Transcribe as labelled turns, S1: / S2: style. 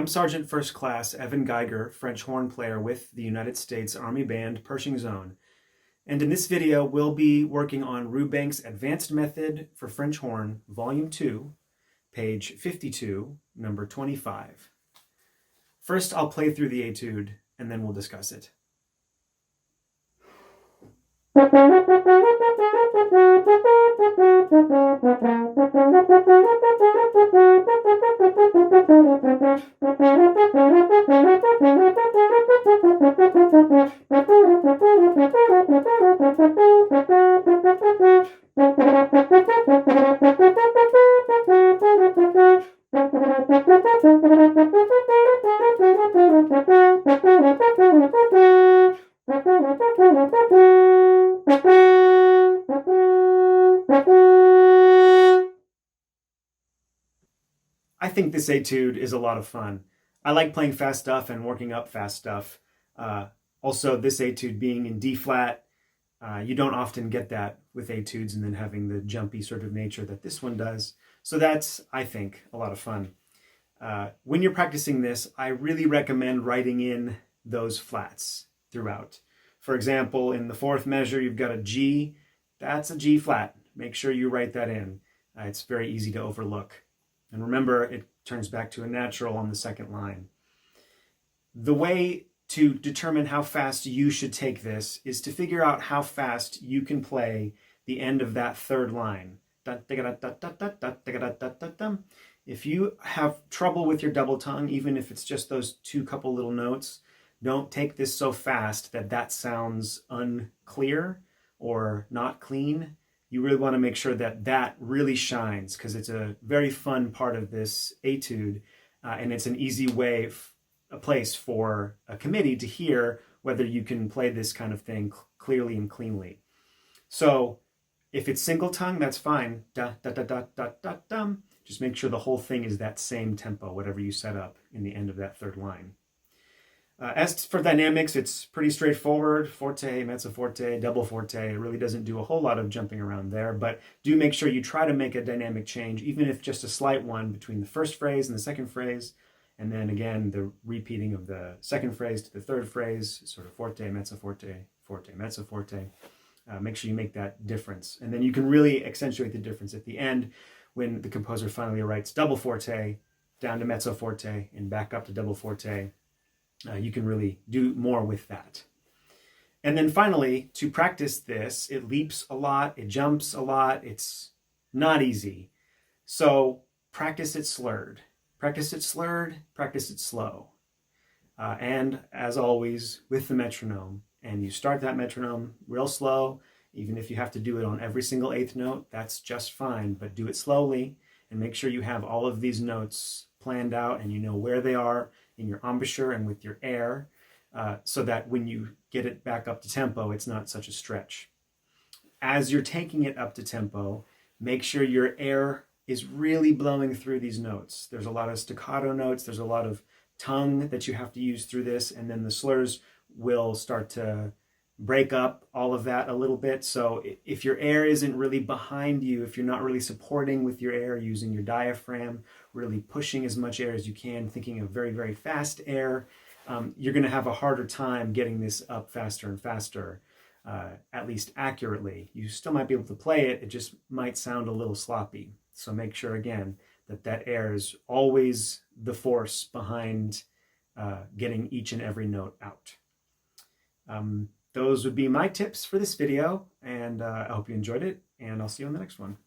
S1: Sergeant First Class Evan Geiger, French horn player with the United States Army Band Pershing Zone. And in this video, we'll be working on Rubank's Advanced Method for French Horn, Volume 2, page 52, number 25. First, I'll play through the Etude, and then we'll discuss it. I think this Etude is a lot of fun. I like playing fast stuff and working up fast stuff. Also, this Etude being in D flat, you don't often get that with Etudes and then having the jumpy sort of nature that this one does. So that's, I think, a lot of fun. When you're practicing this, I really recommend writing in those flats throughout. For example, in the fourth measure, you've got a G. That's a G flat. Make sure you write that in. It's very easy to overlook. And remember, it turns back to a natural on the second line. The way to determine how fast you should take this is to figure out how fast you can play the end of that third line. If you have trouble with your double tongue, even if it's just those two couple little notes, don't take this so fast that that sounds unclear or not clean. You really want to make sure that that really shines, because it's a very fun part of this Etude, and it's an easy way, a place for a committee to hear whether you can play this kind of thing clearly and cleanly. So if it's single tongue, that's fine. Da, da, da, da, da, da, dum. Just make sure the whole thing is that same tempo, whatever you set up in the end of that third line. As for dynamics, it's pretty straightforward. Forte, mezzo forte, double forte. It really doesn't do a whole lot of jumping around there, but do make sure you try to make a dynamic change, even if just a slight one, between the first phrase and the second phrase, and then again, the repeating of the second phrase to the third phrase, sort of forte, mezzo forte, forte, mezzo forte. Make sure you make that difference. And then you can really accentuate the difference at the end when the composer finally writes double forte, down to mezzo forte, and back up to double forte. You can really do more with that. And then finally, to practice this, it leaps a lot, it jumps a lot, it's not easy. So practice it slurred. Practice it slurred, practice it slow. And as always, with the metronome. And you start that metronome real slow, even if you have to do it on every single eighth note, that's just fine, but do it slowly and make sure you have all of these notes planned out and you know where they are in your embouchure and with your air, so that when you get it back up to tempo, it's not such a stretch. As you're taking it up to tempo, make sure your air is really blowing through these notes. There's a lot of staccato notes, there's a lot of tongue that you have to use through this, and then the slurs will start to break up all of that a little bit. So if your air isn't really behind you, if you're not really supporting with your air, using your diaphragm, really pushing as much air as you can, thinking of very, very fast air, you're going to have a harder time getting this up faster and faster, at least accurately. You still might be able to play it, it just might sound a little sloppy. So make sure, again, that that air is always the force behind getting each and every note out. Those would be my tips for this video, and I hope you enjoyed it, and I'll see you on the next one.